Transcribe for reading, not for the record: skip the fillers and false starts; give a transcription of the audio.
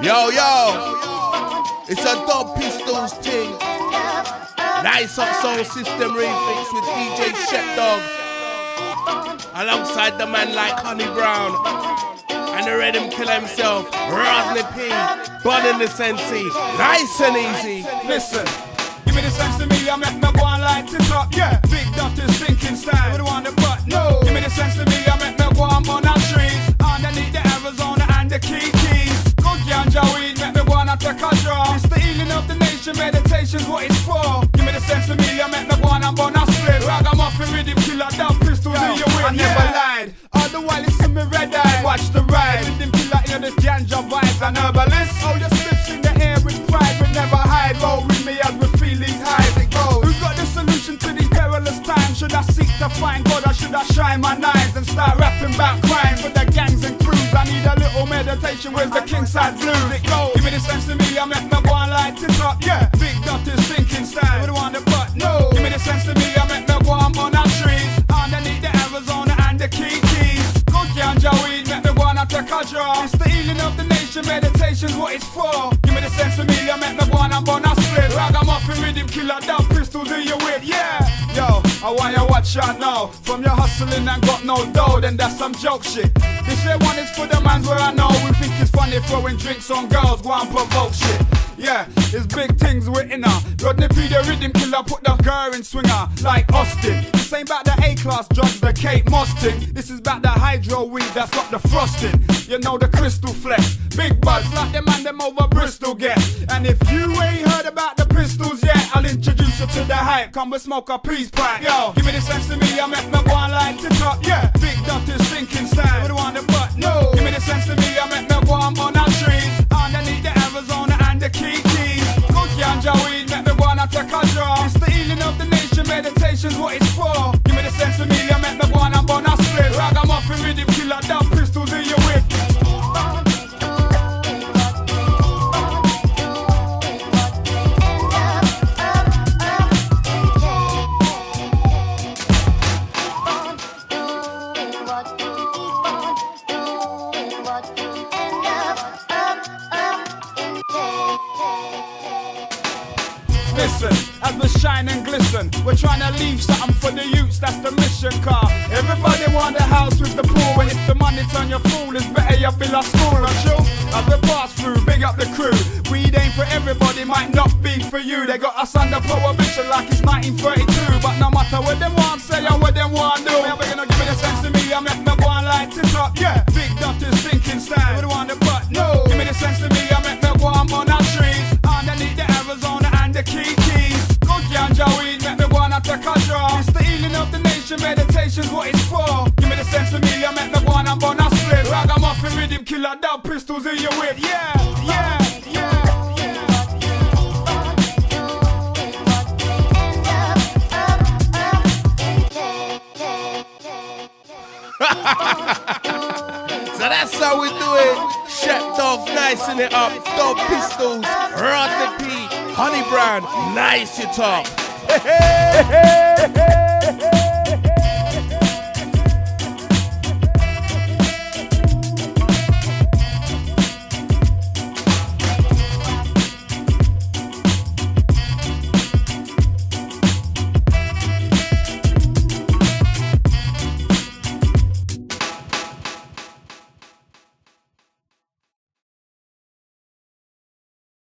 Yo, it's a Dub Pistols thing. Nice up soul system Refix with DJ Shepdog, alongside the man like Honey Brown and the rhythm killer himself, Rodney P, Bun in the Sensei. Nice and easy. Listen, give me the sense to me, I make me go and light it up. Yeah, big doctors thinking style. We don't want the butt, no. Give me the sense to me, I make me go and burn our trees. Underneath the Arizona and the keys. Go Ganja weed, make me go and take a draw. It's the healing of the nation, meditation's what it's for. Give me the sense to me, I make me go and burn our split. Ragamuffin rhythm killer, down pistols in your whip. I never lied, all the while it's in me red eye. Watch the ride, rhythm killer, you know this Ganja vibes and herbalist. All your slips in the air with pride, we never hide. Roll with me as we feel these highs, it goes. Who's got the solution to these perilous times? Should I seek to find God or should I shine my knives and start rapping about crime for the gangs and crews? I need a little meditation with the king side blues. It goes. Give me the sense to me, I make me go and light it up. Yeah, big doctors thinking style. We don't want the butt, no. Give me the sense to me, I make me go and burn our trees. Underneath the Arizona and the keys. Go Ganja weed, make me go and take a draw. It's the healing of the nation, meditation's what it's for. Give me the sense to me, I make me go and burn our split. Ragamuffin rhythm killer, down pistols in your whip. Yeah, yo, I want you watch out now. From your hustling and got no dough, then that's some joke shit. This here one is for the mans where I know we think it's funny throwing drinks on girls, go and provoke shit. Yeah, it's big things we're in her. Rodney P the rhythm killer, put the girl in swinger like Austin. This ain't about the A-class drugs, the Kate Moss thing. This is about the hydro weed that's got the frosting. You know the crystal flex, big buds like them and them over Bristol get. And if you ain't heard about the pistols yet, I'll introduce you to the hype. Come we smoke a peace pipe. Yo, give me the sense to me, I make me go and light it up. Yeah, big doctors thinking style. We don't want the butt, no. Give me the sense to me, I make me go and burn our trees. Underneath the Arizona and the keys. Go Ganja weed, make me go and take a draw. It's the healing of the nation, meditation's what it's for. Give me the sense to me, I make me go and burn our split. Ragamuffin rhythm killer, down pistols in your whip. Listen, as we shine and glisten, we're trying to leave something for the youths, that's the mission car. Everybody want a house with the pool, and if the money turn your fool, it's better you build a school, and true. As we pass through, big up the crew. Weed ain't for everybody, might not be for you. They got us under prohibition like it's 1932. But no matter what them want say or what them want do, never gonna give me the sense to me, I make me go and light it up. Yeah, big doctors thinking style. We don't want the butt, no. Give me the sense to me, I make me go and burn our trees. Underneath the Arizona and the keys. Go Ganja weed, make me go and take a draw. It's the healing of the nation, meditation's what it's for. Give me the sense to me, I make me go and burn a split. Ragamuffin rhythm killer, down pistols in your whip. Yeah, yeah, yeah. So that's how we do it. Shepdog, nicing it up. Dub Pistols, Rodney P, Honey Brown, nice it up. Hey, hey, hey, hey.